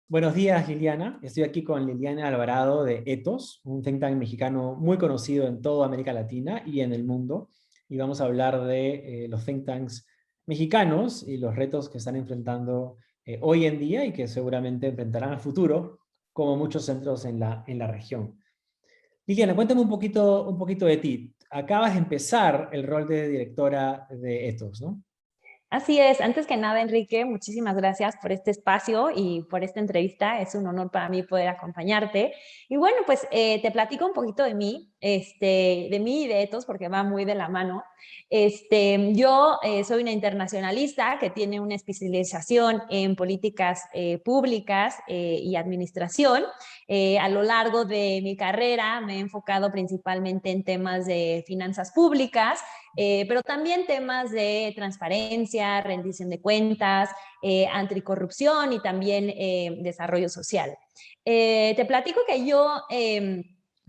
Buenos días, Liliana. Estoy aquí con Liliana Alvarado de Ethos, un think tank mexicano muy conocido en toda América Latina y en el mundo. Y vamos a hablar de los think tanks mexicanos y los retos que están enfrentando hoy en día y que seguramente enfrentarán al futuro, como muchos centros en la región. Liliana, cuéntame un poquito de ti. Acabas de empezar el rol de directora de Ethos, ¿no? Así es, antes que nada, Enrique, muchísimas gracias por este espacio y por esta entrevista. Es un honor para mí poder acompañarte. Y bueno, pues te platico un poquito de mí y de Ethos, porque va muy de la mano. Yo soy una internacionalista que tiene una especialización en políticas públicas y administración. A lo largo de mi carrera me he enfocado principalmente en temas de finanzas públicas, pero también temas de transparencia, rendición de cuentas, anticorrupción y también desarrollo social. Te platico que yo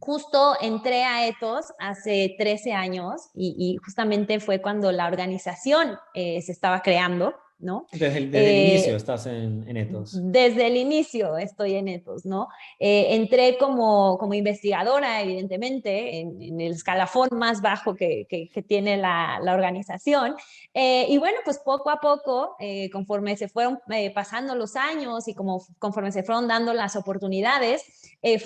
justo entré a Ethos hace 13 años y justamente fue cuando la organización se estaba creando, ¿no? Desde el inicio Eh, estás en Ethos. desde el inicio estoy en Ethos, ¿no? Entré como investigadora, evidentemente, en el escalafón más bajo que tiene la organización. Y bueno, pues poco a poco, conforme se fueron pasando los años y conforme se fueron dando las oportunidades,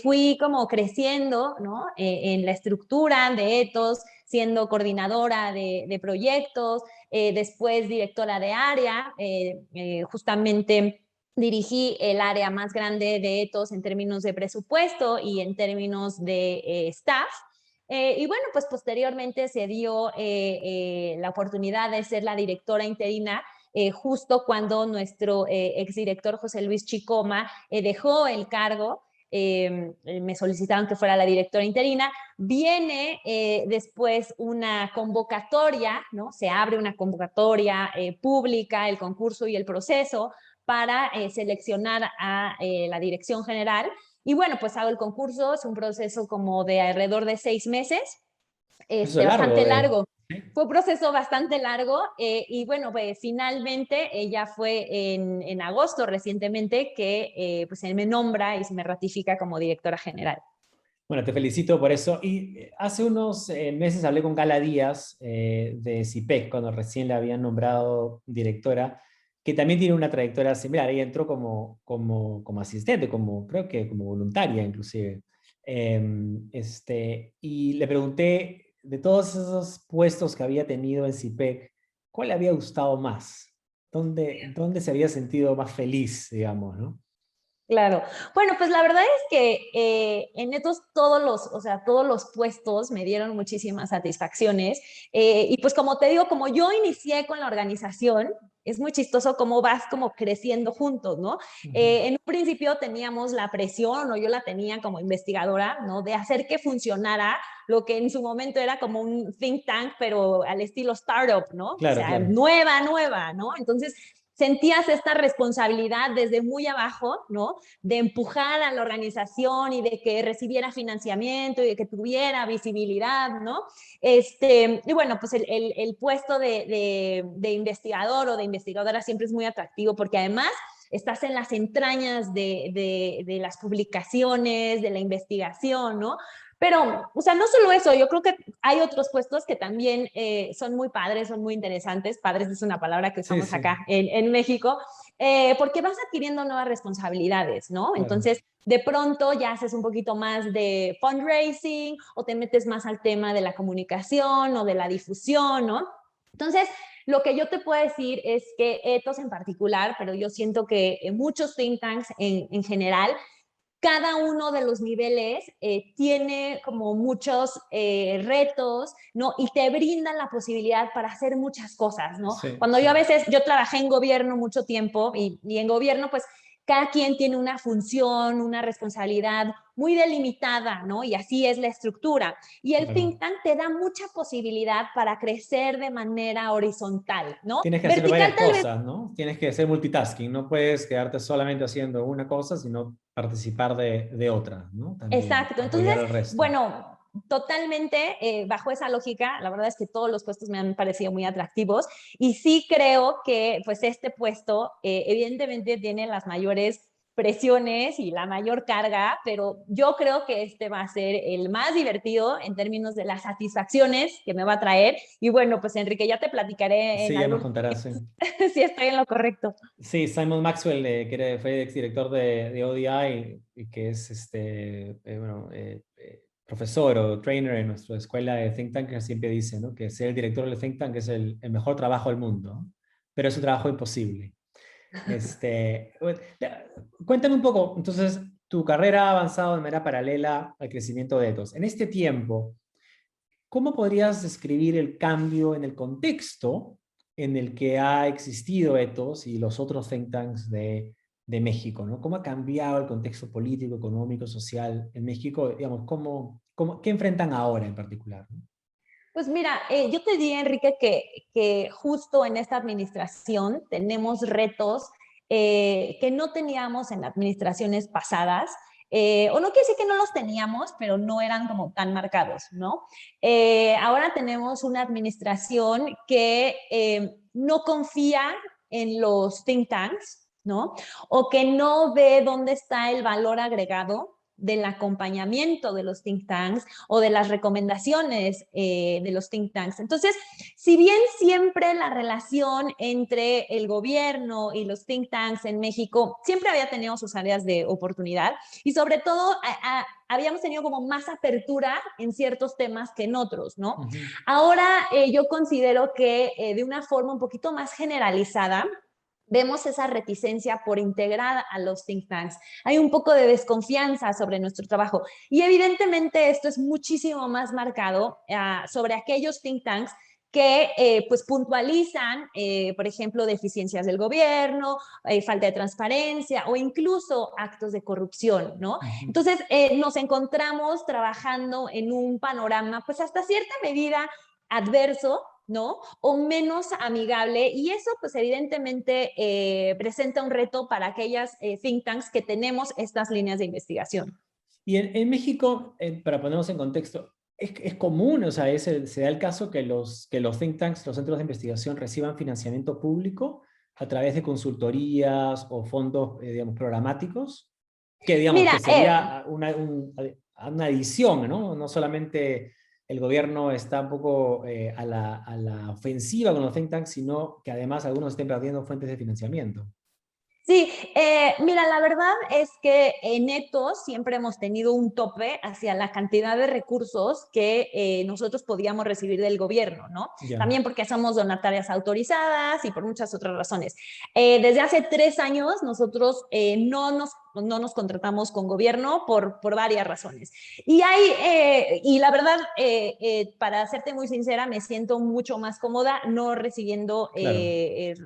fui como creciendo, ¿no? En la estructura de Ethos, siendo coordinadora de proyectos, después directora de área, justamente dirigí el área más grande de Ethos en términos de presupuesto y en términos de staff. Y bueno, pues posteriormente se dio la oportunidad de ser la directora interina justo cuando nuestro exdirector José Luis Chicoma dejó el cargo. Me solicitaron que fuera la directora interina. Viene después una convocatoria, ¿no? Se abre una convocatoria pública, el concurso y el proceso para seleccionar a la dirección general. Y bueno, pues hago el concurso, es un proceso como de alrededor de 6 meses, Eso es largo bastante de... largo. Fue un proceso bastante largo y bueno, pues finalmente ya fue en agosto recientemente que pues él me nombra y se me ratifica como directora general. Bueno, te felicito por eso. Y hace unos meses hablé con Gala Díaz de CIPEC, cuando recién la habían nombrado directora, que también tiene una trayectoria similar. Ella entró como asistente, creo que como voluntaria inclusive. Y le pregunté, de todos esos puestos que había tenido en CIPEC, ¿cuál le había gustado más? ¿Dónde se había sentido más feliz, digamos, ¿no? Claro. Bueno, pues la verdad es que en Netos todos los puestos me dieron muchísimas satisfacciones. Y pues como te digo, como yo inicié con la organización, es muy chistoso cómo vas como creciendo juntos, ¿no? Ujú. En un principio teníamos la presión, o yo la tenía como investigadora, ¿no? De hacer que funcionara lo que en su momento era como un think tank, pero al estilo startup, ¿no? O Claro, sea, claro. nueva, ¿no? Entonces sentías esta responsabilidad desde muy abajo, ¿no? De empujar a la organización y de que recibiera financiamiento y de que tuviera visibilidad, ¿no? Y bueno, pues el puesto de investigador o de investigadora siempre es muy atractivo porque además estás en las entrañas de las publicaciones, de la investigación, ¿no? Pero, o sea, no solo eso, yo creo que hay otros puestos que también son muy padres, son muy interesantes. Padres es una palabra que Sí, usamos sí, acá en México, porque vas adquiriendo nuevas responsabilidades, ¿no? claro. Entonces, de pronto ya haces un poquito más de fundraising o te metes más al tema de la comunicación o de la difusión, ¿no? Entonces, lo que yo te puedo decir es que Ethos en particular, pero yo siento que muchos think tanks en general, cada uno de los niveles tiene como muchos retos, ¿no? Y te brindan la posibilidad para hacer muchas cosas, ¿no? Sí, Cuando sí. yo trabajé en gobierno mucho tiempo y en gobierno, pues cada quien tiene una función, una responsabilidad muy delimitada, ¿no? Y así es la estructura. Y el think Claro. tank te da mucha posibilidad para crecer de manera horizontal, ¿no? Tienes que hacer Vertical varias tal vez. cosas, ¿no? Tienes que hacer multitasking, no puedes quedarte solamente haciendo una cosa, sino participar de otra, ¿no? También, Exacto. apoyar Entonces, al resto. bueno, totalmente bajo esa lógica, la verdad es que todos los puestos me han parecido muy atractivos y sí creo que pues este puesto evidentemente tiene las mayores presiones y la mayor carga, pero yo creo que este va a ser el más divertido en términos de las satisfacciones que me va a traer. Y bueno, pues Enrique, ya te platicaré en Sí, ya nos algún contarás. Sí. si estoy en lo correcto. Sí, Simon Maxwell, fue exdirector de ODI y que es profesor o trainer en nuestra escuela de think tank, siempre dice, ¿no?, que ser el director del think tank es el mejor trabajo del mundo, ¿no? Pero es un trabajo imposible. Bueno, cuéntame un poco, entonces, tu carrera ha avanzado de manera paralela al crecimiento de Ethos. En este tiempo, ¿cómo podrías describir el cambio en el contexto en el que ha existido Ethos y los otros think tanks de México, ¿no? ¿Cómo ha cambiado el contexto político, económico, social en México? Digamos, ¿qué enfrentan ahora en particular, ¿no? Pues mira, yo te diría, Enrique, que justo en esta administración tenemos retos que no teníamos en administraciones pasadas, o no quiere decir que no los teníamos, pero no eran como tan marcados, ¿no? Ahora tenemos una administración que no confía en los think tanks, ¿no? O que no ve dónde está el valor agregado del acompañamiento de los think tanks o de las recomendaciones de los think tanks. Entonces, si bien siempre la relación entre el gobierno y los think tanks en México siempre había tenido sus áreas de oportunidad y sobre todo habíamos tenido como más apertura en ciertos temas que en otros, ¿no? Uh -huh. Ahora yo considero que de una forma un poquito más generalizada, vemos esa reticencia por integrar a los think tanks. Hay un poco de desconfianza sobre nuestro trabajo y evidentemente esto es muchísimo más marcado sobre aquellos think tanks que pues puntualizan, por ejemplo, deficiencias del gobierno, falta de transparencia o incluso actos de corrupción, ¿no? Uh -huh. Entonces, nos encontramos trabajando en un panorama, pues hasta cierta medida adverso, ¿no? O menos amigable, y eso pues evidentemente presenta un reto para aquellas think tanks que tenemos estas líneas de investigación. Y en México, para ponernos en contexto, es común, o sea, se da el caso que los think tanks, los centros de investigación, reciban financiamiento público a través de consultorías o fondos, digamos, programáticos, que digamos Mira, que sería una adición, ¿no? No solamente el gobierno está un poco a la ofensiva con los think tanks, sino que además algunos estén perdiendo fuentes de financiamiento. sí, mira, la verdad es que en Ethos siempre hemos tenido un tope hacia la cantidad de recursos que nosotros podíamos recibir del gobierno, ¿no? Ya. También porque somos donatarias autorizadas y por muchas otras razones. Desde hace 3 años nosotros no nos contratamos con gobierno por varias razones. Y la verdad, para serte muy sincera, me siento mucho más cómoda no recibiendo Claro.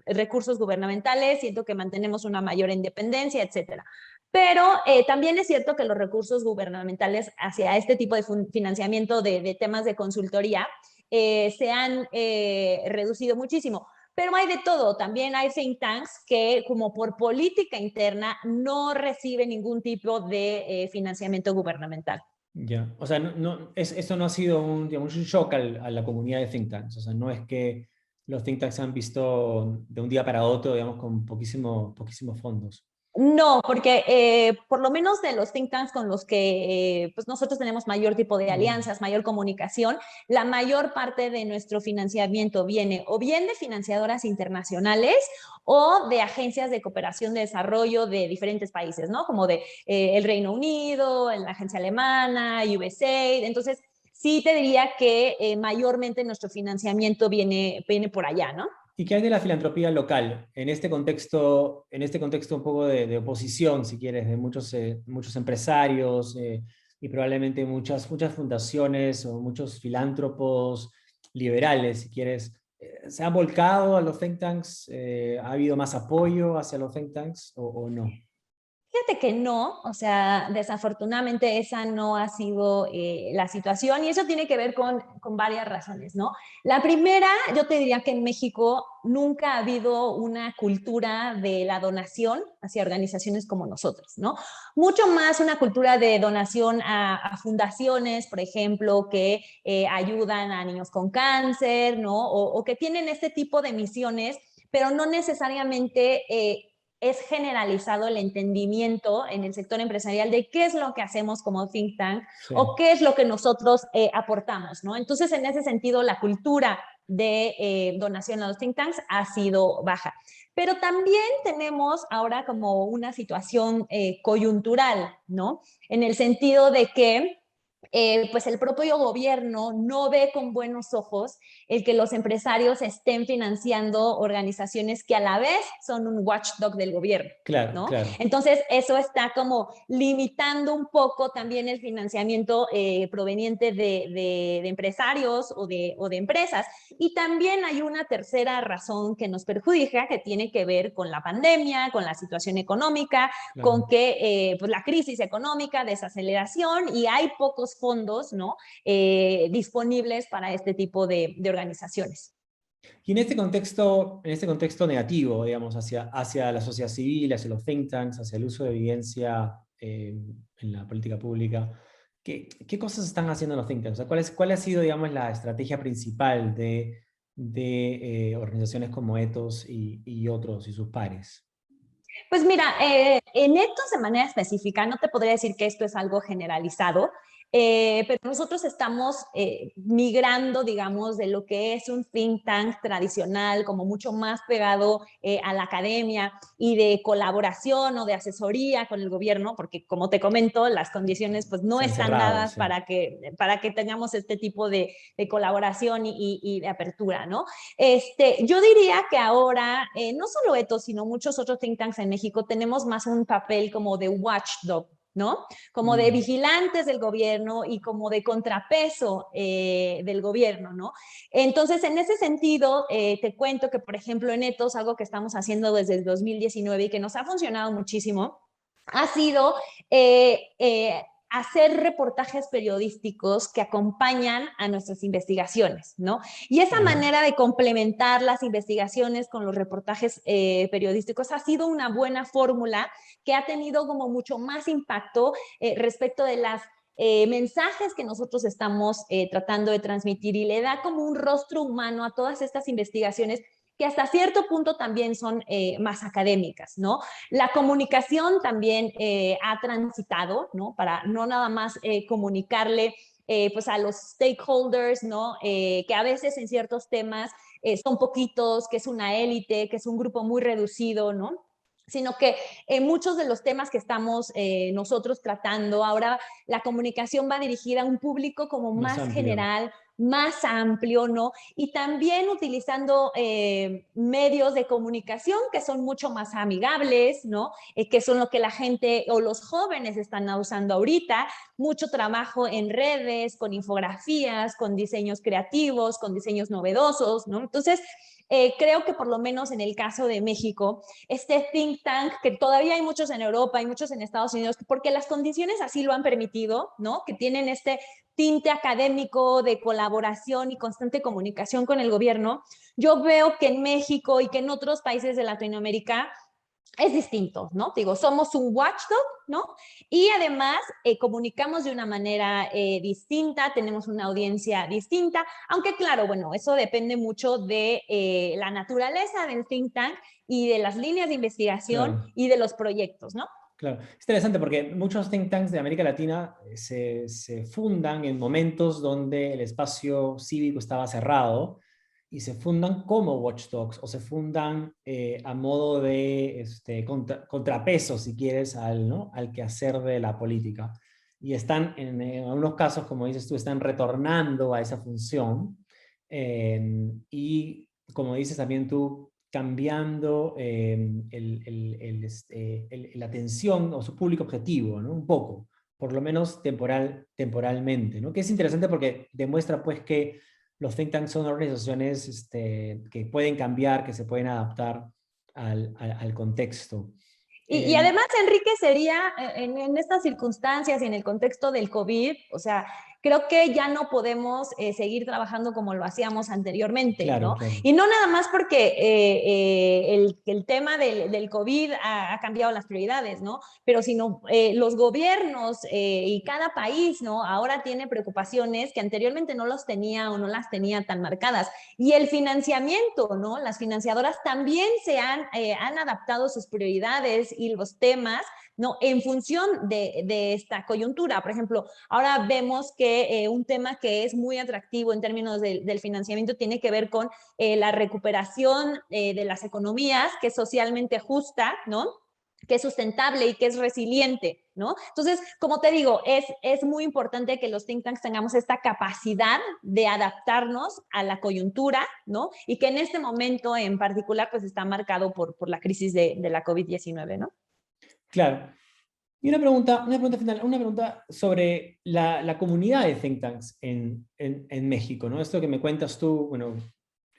recursos gubernamentales, siento que mantenemos una mayor independencia, etcétera. Pero también es cierto que los recursos gubernamentales hacia este tipo de financiamiento de temas de consultoría se han reducido muchísimo. Pero hay de todo, también hay think tanks que como por política interna no reciben ningún tipo de financiamiento gubernamental. Ya, o sea, eso no ha sido digamos, un shock a la comunidad de think tanks, o sea, no es que los think tanks se han visto de un día para otro, digamos, con poquísimos fondos. No, porque por lo menos de los think tanks con los que pues nosotros tenemos mayor tipo de Mm. alianzas, mayor comunicación, la mayor parte de nuestro financiamiento viene o bien de financiadoras internacionales o de agencias de cooperación de desarrollo de diferentes países, ¿no? Como de el Reino Unido, la agencia alemana, USAID. Entonces, sí te diría que mayormente nuestro financiamiento viene por allá, ¿no? ¿Y qué hay de la filantropía local? En este contexto un poco de oposición, si quieres, de muchos empresarios y probablemente muchas fundaciones o muchos filántropos liberales, si quieres, ¿se han volcado a los think tanks? ¿Ha habido más apoyo hacia los think tanks o no? Fíjate que no, o sea, desafortunadamente esa no ha sido la situación y eso tiene que ver con varias razones, ¿no? La primera, yo te diría que en México nunca ha habido una cultura de la donación hacia organizaciones como nosotros, ¿no? Mucho más una cultura de donación a fundaciones, por ejemplo, que ayudan a niños con cáncer, ¿no? O que tienen este tipo de misiones, pero no necesariamente es generalizado el entendimiento en el sector empresarial de qué es lo que hacemos como think tank Sí. o qué es lo que nosotros aportamos, ¿no? Entonces, en ese sentido, la cultura de donación a los think tanks ha sido baja. Pero también tenemos ahora como una situación coyuntural, ¿no? En el sentido de que pues el propio gobierno no ve con buenos ojos el que los empresarios estén financiando organizaciones que a la vez son un watchdog del gobierno. Claro, ¿No? claro. Entonces, eso está como limitando un poco también el financiamiento proveniente de empresarios o de empresas. Y también hay una tercera razón que nos perjudica, que tiene que ver con la pandemia, con la situación económica, Claro. con que pues la crisis económica, desaceleración, y hay pocos fondos, ¿no? Disponibles para este tipo de organizaciones. Y en este contexto negativo, digamos, hacia la sociedad civil, hacia los think tanks, hacia el uso de evidencia en la política pública, ¿qué cosas están haciendo los think tanks? O sea, ¿cuál ha sido, digamos, la estrategia principal de organizaciones como Ethos y otros y sus pares? Pues mira, en Ethos de manera específica, no te podría decir que esto es algo generalizado, pero nosotros estamos migrando, digamos, de lo que es un think tank tradicional, como mucho más pegado a la academia y de colaboración o de asesoría con el gobierno, porque como te comento, las condiciones pues no Se han están cerrado, dadas sí. para que tengamos este tipo de colaboración y de apertura, ¿no? Yo diría que ahora, no solo Ethos, sino muchos otros think tanks en México, tenemos más un papel como de watchdog, ¿no? Como de vigilantes del gobierno y como de contrapeso del gobierno, ¿no? Entonces, en ese sentido, te cuento que, por ejemplo, en Ethos, algo que estamos haciendo desde el 2019 y que nos ha funcionado muchísimo, ha sido hacer reportajes periodísticos que acompañan a nuestras investigaciones, ¿no? Y esa manera de complementar las investigaciones con los reportajes periodísticos ha sido una buena fórmula que ha tenido como mucho más impacto respecto de las mensajes que nosotros estamos tratando de transmitir y le da como un rostro humano a todas estas investigaciones que hasta cierto punto también son más académicas, ¿no? La comunicación también ha transitado, ¿no? Para no nada más comunicarle pues a los stakeholders, ¿no? Que a veces en ciertos temas son poquitos, que es una élite, que es un grupo muy reducido, ¿no? Sino que en muchos de los temas que estamos nosotros tratando, ahora la comunicación va dirigida a un público como Más más amplio. general, más amplio, ¿no? Y también utilizando medios de comunicación que son mucho más amigables, ¿no? Que son lo que la gente o los jóvenes están usando ahorita, mucho trabajo en redes, con infografías, con diseños creativos, con diseños novedosos, ¿no? Entonces, creo que por lo menos en el caso de México, este think tank, que todavía hay muchos en Europa, hay muchos en Estados Unidos, porque las condiciones así lo han permitido, ¿no? Que tienen este tinte académico de colaboración y constante comunicación con el gobierno. Yo veo que en México y que en otros países de Latinoamérica es distinto, ¿no? Digo, somos un watchdog, ¿no? Y además comunicamos de una manera distinta, tenemos una audiencia distinta, aunque claro, bueno, eso depende mucho de la naturaleza del think tank y de las líneas de investigación Claro. y de los proyectos, ¿no? Claro, es interesante porque muchos think tanks de América Latina se fundan en momentos donde el espacio cívico estaba cerrado y se fundan como watchdogs o se fundan a modo de contrapeso, si quieres, ¿no? al quehacer de la política. Y están, en algunos casos, como dices tú, están retornando a esa función. Y como dices también tú, cambiando la atención o su público objetivo, ¿no? Un poco, por lo menos temporalmente, ¿no? Que es interesante porque demuestra pues que los think tanks son organizaciones que pueden cambiar, que se pueden adaptar al contexto. Y además, Enrique, sería en estas circunstancias y en el contexto del COVID, o sea, creo que ya no podemos seguir trabajando como lo hacíamos anteriormente, Claro, ¿no? claro. Y no nada más porque el tema del COVID ha cambiado las prioridades, ¿no? Pero sino los gobiernos y cada país, ¿no? Ahora tiene preocupaciones que anteriormente no los tenía o no las tenía tan marcadas. Y el financiamiento, ¿no? Las financiadoras también han adaptado sus prioridades y los temas, ¿no? En función de esta coyuntura. Por ejemplo, ahora vemos que un tema que es muy atractivo en términos del financiamiento tiene que ver con la recuperación de las economías, que es socialmente justa, ¿no? Que es sustentable y que es resiliente, ¿no? Entonces, como te digo, es muy importante que los think tanks tengamos esta capacidad de adaptarnos a la coyuntura, ¿no? Y que en este momento en particular, pues está marcado por la crisis de la COVID-19, ¿no? Claro. Y una pregunta final, una pregunta sobre la comunidad de think tanks en México, ¿no? Esto que me cuentas tú, bueno,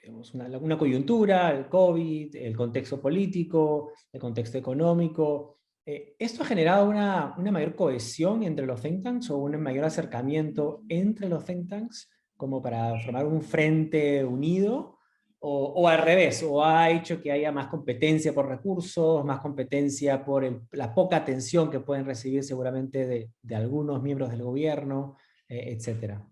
digamos, una coyuntura, el COVID, el contexto político, el contexto económico. ¿Esto ha generado una mayor cohesión entre los think tanks o un mayor acercamiento entre los think tanks como para formar un frente unido? O al revés, o ha hecho que haya más competencia por recursos, más competencia por la poca atención que pueden recibir seguramente de algunos miembros del gobierno, etcétera.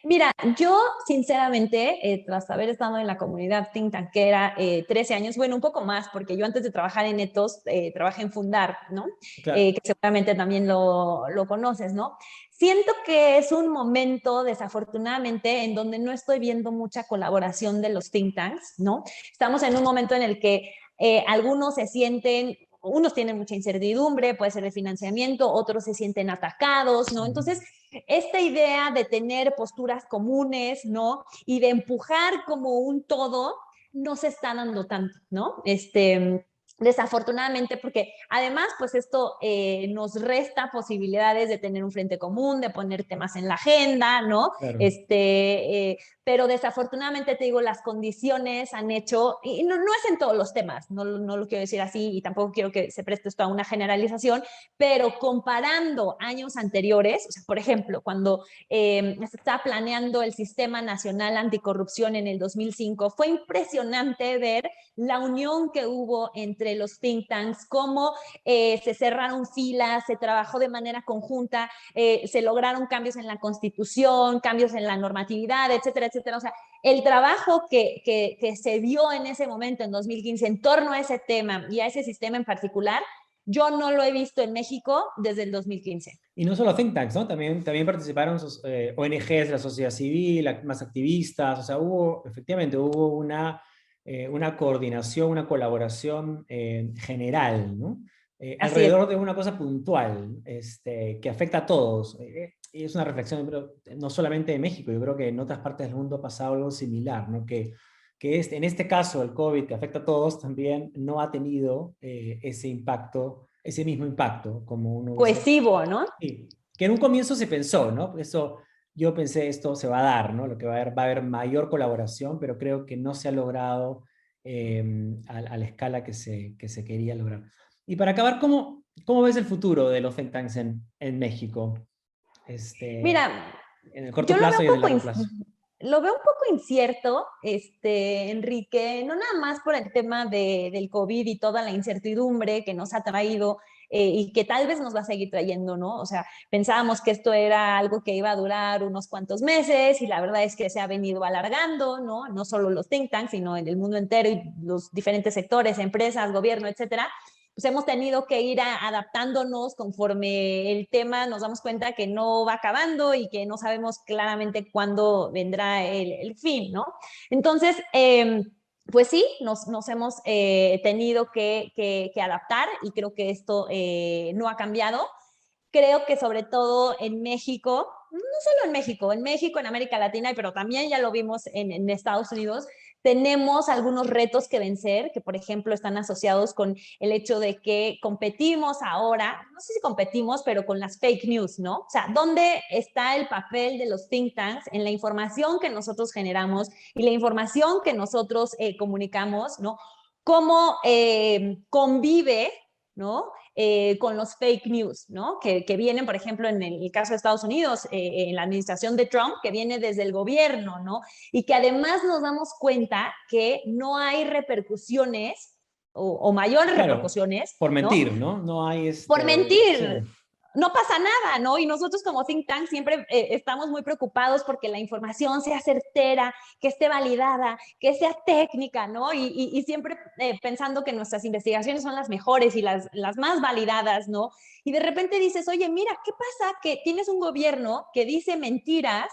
Mira, yo sinceramente, tras haber estado en la comunidad think tankera 13 años, bueno, un poco más, porque yo antes de trabajar en Etos, trabajé en Fundar, ¿no? Claro. Que seguramente también lo conoces, ¿no? Siento que es un momento, desafortunadamente, en donde no estoy viendo mucha colaboración de los think tanks, ¿no? Estamos en un momento en el que algunos se sienten, unos tienen mucha incertidumbre, puede ser de financiamiento, otros se sienten atacados, ¿no? Entonces, esta idea de tener posturas comunes, ¿no? Y de empujar como un todo, no se está dando tanto, ¿no? Desafortunadamente, porque además, pues esto nos resta posibilidades de tener un frente común, de poner temas en la agenda, ¿no? Claro. Pero desafortunadamente, te digo, las condiciones han hecho, y no es en todos los temas, no lo quiero decir así, y tampoco quiero que se preste esto a una generalización, pero comparando años anteriores, o sea, por ejemplo, cuando se estaba planeando el Sistema Nacional Anticorrupción en el 2005, fue impresionante ver la unión que hubo entre los think tanks, cómo se cerraron filas, se trabajó de manera conjunta, se lograron cambios en la Constitución, cambios en la normatividad, etcétera, etcétera. O sea, el trabajo que se dio en ese momento, en 2015, en torno a ese tema y a ese sistema en particular, yo no lo he visto en México desde el 2015. Y no solo think tanks, ¿no? También participaron ONGs de la sociedad civil, más activistas, o sea, efectivamente, hubo una coordinación, una colaboración general, ¿no? Así es. Alrededor de una cosa puntual, que afecta a todos. Y es una reflexión, pero no solamente de México, yo creo que en otras partes del mundo ha pasado algo similar, ¿no? En este caso el COVID, que afecta a todos, también no ha tenido ese impacto, ese mismo impacto, como uno hubiese. Cohesivo, ¿no? Sí, que en un comienzo se pensó, ¿no? Por eso yo pensé esto se va a dar, ¿no? Lo que va a haber mayor colaboración, pero creo que no se ha logrado a la escala que se quería lograr. Y para acabar, ¿cómo ves el futuro de los think tanks en México? Mira, En el yo corto plazo y en el largo plazo. lo veo un poco incierto, Enrique, no nada más por el tema del COVID y toda la incertidumbre que nos ha traído y que tal vez nos va a seguir trayendo, ¿no? O sea, pensábamos que esto era algo que iba a durar unos cuantos meses y la verdad es que se ha venido alargando, ¿no? No solo los think tanks, sino en el mundo entero y los diferentes sectores, empresas, gobierno, etcétera, pues hemos tenido que ir adaptándonos conforme el tema nos damos cuenta que no va acabando y que no sabemos claramente cuándo vendrá el fin, ¿no? Entonces, pues sí, nos hemos tenido que adaptar y creo que esto no ha cambiado. Creo que sobre todo en México, no solo en México, en América Latina, pero también ya lo vimos en Estados Unidos, tenemos algunos retos que vencer, que por ejemplo están asociados con el hecho de que competimos ahora, no sé si competimos, pero con las fake news, ¿no? O sea, ¿dónde está el papel de los think tanks en la información que nosotros generamos y la información que nosotros comunicamos, ¿no? ¿Cómo convive ¿no? Con los fake news, ¿no? Que vienen, por ejemplo, en el caso de Estados Unidos, en la administración de Trump, que viene desde el gobierno, ¿no? Y que además nos damos cuenta que no hay repercusiones o mayores Claro, repercusiones, por ¿no? mentir, ¿no? No hay Por sí. mentir. No pasa nada, ¿no? Y nosotros como think tank siempre estamos muy preocupados porque la información sea certera, que esté validada, que sea técnica, ¿no? Y siempre pensando que nuestras investigaciones son las mejores y las más validadas, ¿no? Y de repente dices, oye, mira, ¿qué pasa? Que tienes un gobierno que dice mentiras,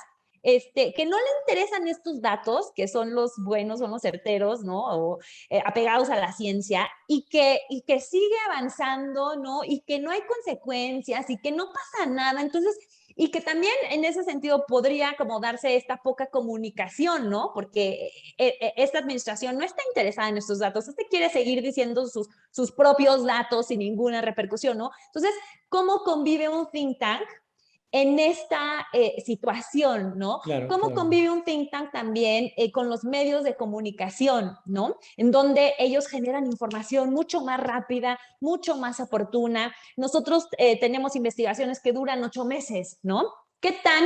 que no le interesan estos datos, que son los buenos, son los certeros, ¿no? O apegados a la ciencia, y que sigue avanzando, ¿no? Y que no hay consecuencias y que no pasa nada. Entonces, y que también en ese sentido podría como darse esta poca comunicación, ¿no? Porque esta administración no está interesada en estos datos, este quiere seguir diciendo sus propios datos sin ninguna repercusión, ¿no? Entonces, ¿cómo convive un think tank en esta situación, ¿no? Claro, ¿Cómo claro. convive un think tank también con los medios de comunicación, ¿no? En donde ellos generan información mucho más rápida, mucho más oportuna. Nosotros tenemos investigaciones que duran 8 meses, ¿no? ¿Qué tan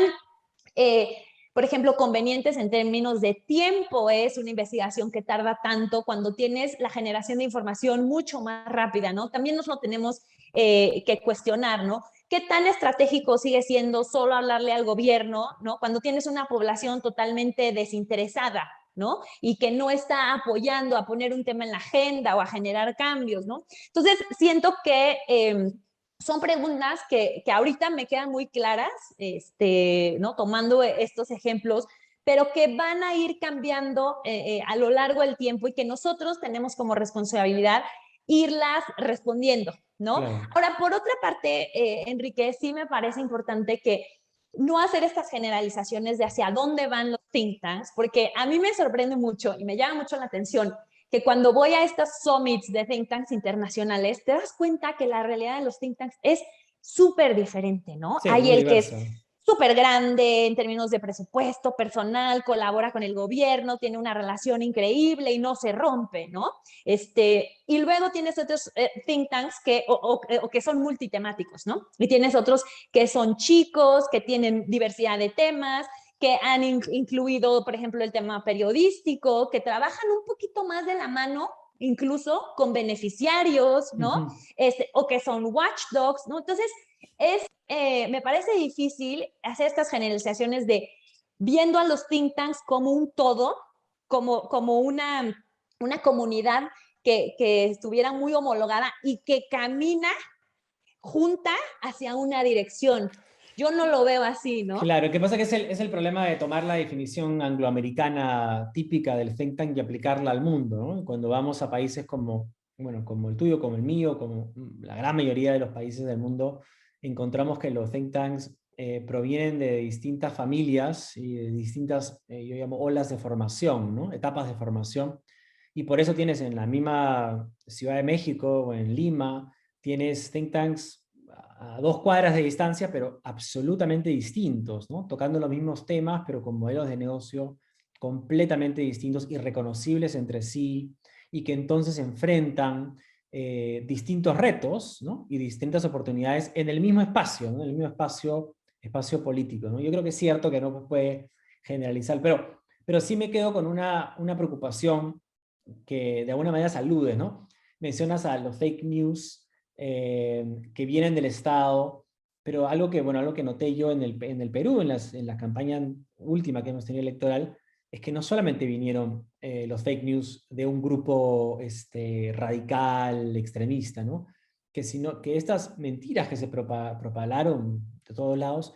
eh, por ejemplo, convenientes en términos de tiempo es una investigación que tarda tanto cuando tienes la generación de información mucho más rápida, ¿no? También nos lo tenemos que cuestionar, ¿no? ¿Qué tan estratégico sigue siendo solo hablarle al gobierno, ¿no? Cuando tienes una población totalmente desinteresada, ¿no? Y que no está apoyando a poner un tema en la agenda o a generar cambios, ¿no? Entonces, siento que son preguntas que ahorita me quedan muy claras, ¿no? Tomando estos ejemplos, pero que van a ir cambiando a lo largo del tiempo y que nosotros tenemos como responsabilidad irlas respondiendo, ¿no? Claro. Ahora, por otra parte, Enrique, sí me parece importante que no hacer estas generalizaciones de hacia dónde van los think tanks, porque a mí me sorprende mucho y me llama mucho la atención que cuando voy a estas summits de think tanks internacionales, te das cuenta que la realidad de los think tanks es súper diferente, ¿no? Sí, Hay muy el que es diversa. súper grande en términos de presupuesto, personal, colabora con el gobierno, tiene una relación increíble y no se rompe, ¿no? Y luego tienes otros think tanks o que son multitemáticos, ¿no? Y tienes otros que son chicos, que tienen diversidad de temas, que han incluido, por ejemplo, el tema periodístico, que trabajan un poquito más de la mano, incluso con beneficiarios, ¿no? Ujú. O que son watchdogs, ¿no? Entonces, me parece difícil hacer estas generalizaciones de viendo a los think tanks como un todo, como una comunidad que estuviera muy homologada y que camina junta hacia una dirección. Yo no lo veo así, ¿no? Claro, ¿qué pasa? Que es el problema de tomar la definición angloamericana típica del think tank y aplicarla al mundo, ¿no? Cuando vamos a países como, bueno, como el tuyo, como el mío, como la gran mayoría de los países del mundo, encontramos que los think tanks provienen de distintas familias y de distintas, yo llamo, olas de formación, ¿no? Etapas de formación. Y por eso tienes en la misma Ciudad de México o en Lima, tienes think tanks a 2 cuadras de distancia, pero absolutamente distintos, ¿no? Tocando los mismos temas, pero con modelos de negocio completamente distintos, irreconocibles entre sí, y que entonces enfrentan distintos retos, ¿no? Y distintas oportunidades en el mismo espacio, ¿no? En el mismo espacio político, ¿no? Yo creo que es cierto que no se puede generalizar, pero sí me quedo con una preocupación que de alguna manera saludes, ¿no? Mencionas a los fake news, que vienen del Estado, pero algo que noté yo en el Perú, en la campaña última que hemos tenido electoral, es que no solamente vinieron los fake news de un grupo radical, extremista, ¿no? Sino que estas mentiras que se propagaron de todos lados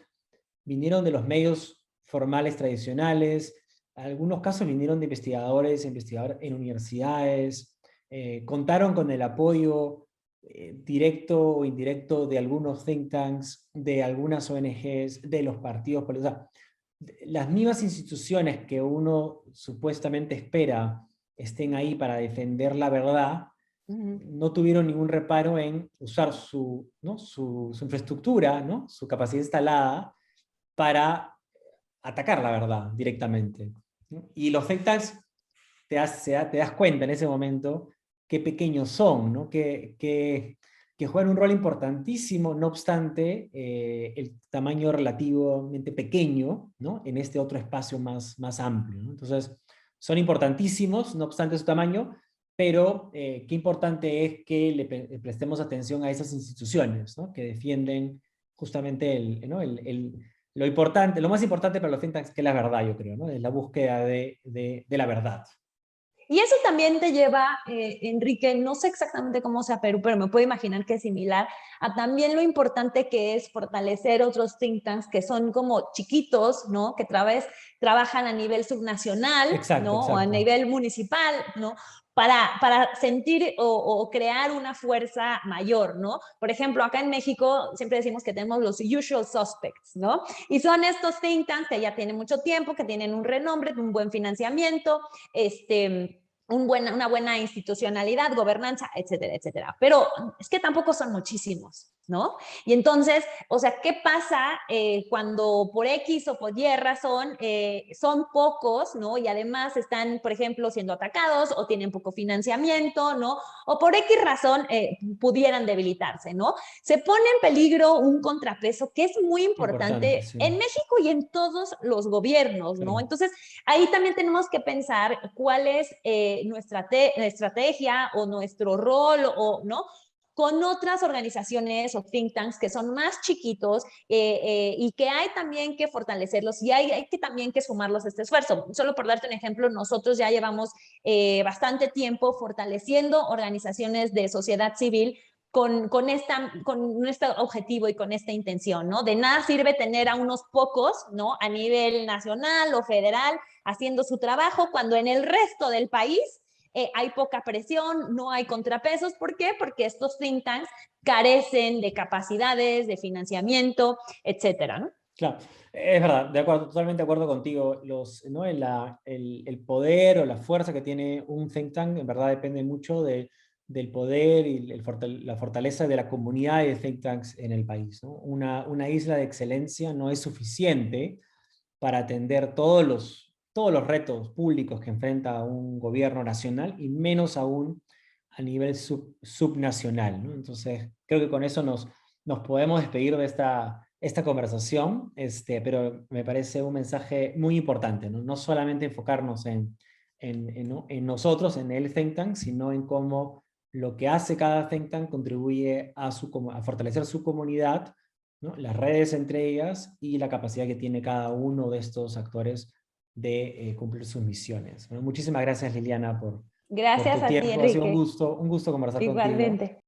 vinieron de los medios formales tradicionales, algunos casos vinieron de investigadores en universidades, contaron con el apoyo directo o indirecto de algunos think tanks, de algunas ONGs, de los partidos políticos. O sea, las mismas instituciones que uno supuestamente espera estén ahí para defender la verdad, no tuvieron ningún reparo en usar ¿no? su infraestructura, ¿no? Su capacidad instalada para atacar la verdad directamente, ¿no? Y los think tanks te das cuenta en ese momento qué pequeños son, ¿no? Qué que juegan un rol importantísimo, no obstante, el tamaño relativamente pequeño, ¿no? En este otro espacio más amplio, ¿no? Entonces, son importantísimos, no obstante su tamaño, pero qué importante es que prestemos atención a esas instituciones, ¿no? Que defienden justamente ¿no? lo importante, lo más importante para los think tanks, que es la verdad, yo creo, ¿no? Es la búsqueda de la verdad. Y eso también te lleva, Enrique, no sé exactamente cómo sea Perú, pero me puedo imaginar que es similar, a también lo importante que es fortalecer otros think tanks que son como chiquitos, ¿no? Que trabajan a nivel subnacional, Exacto, ¿no? O a exacto. nivel municipal, ¿no? Para sentir o crear una fuerza mayor, ¿no? Por ejemplo, acá en México siempre decimos que tenemos los usual suspects, ¿no? Y son estos think tanks que ya tienen mucho tiempo, que tienen un renombre, un buen financiamiento, una buena institucionalidad, gobernanza, etcétera, etcétera. Pero es que tampoco son muchísimos, ¿no? Y entonces, o sea, ¿qué pasa cuando por X o por Y razón son pocos, ¿no? Y además están, por ejemplo, siendo atacados o tienen poco financiamiento, ¿no? O por X razón pudieran debilitarse, ¿no? Se pone en peligro un contrapeso que es muy Importante, importante sí. en México y en todos los gobiernos, ¿no? Claro. Entonces, ahí también tenemos que pensar cuál es nuestra estrategia o nuestro rol, o, ¿no? Con otras organizaciones o think tanks que son más chiquitos y que hay también que fortalecerlos y hay que también que sumarlos a este esfuerzo. Solo por darte un ejemplo, nosotros ya llevamos bastante tiempo fortaleciendo organizaciones de sociedad civil con este objetivo y con esta intención, ¿no? De nada sirve tener a unos pocos, ¿no? A nivel nacional o federal haciendo su trabajo cuando en el resto del país hay poca presión, no hay contrapesos. ¿Por qué? Porque estos think tanks carecen de capacidades, de financiamiento, etcétera, ¿no? Claro, es verdad, de acuerdo, totalmente de acuerdo contigo. ¿No? El poder o la fuerza que tiene un think tank en verdad depende mucho del poder y la fortaleza de la comunidad de think tanks en el país, ¿no? Una isla de excelencia no es suficiente para atender todos los retos públicos que enfrenta un gobierno nacional y menos aún a nivel subnacional, ¿no? Entonces, creo que con eso nos podemos despedir de esta conversación, pero me parece un mensaje muy importante, ¿no? No solamente enfocarnos ¿no? en nosotros, en el think tank, sino en cómo lo que hace cada think tank contribuye a fortalecer su comunidad, ¿no? Las redes entre ellas y la capacidad que tiene cada uno de estos actores de cumplir sus misiones. Bueno, muchísimas gracias, Liliana, por Gracias tu a ti, tiempo. Ha sido Enrique. un gusto conversar contigo. Igualmente.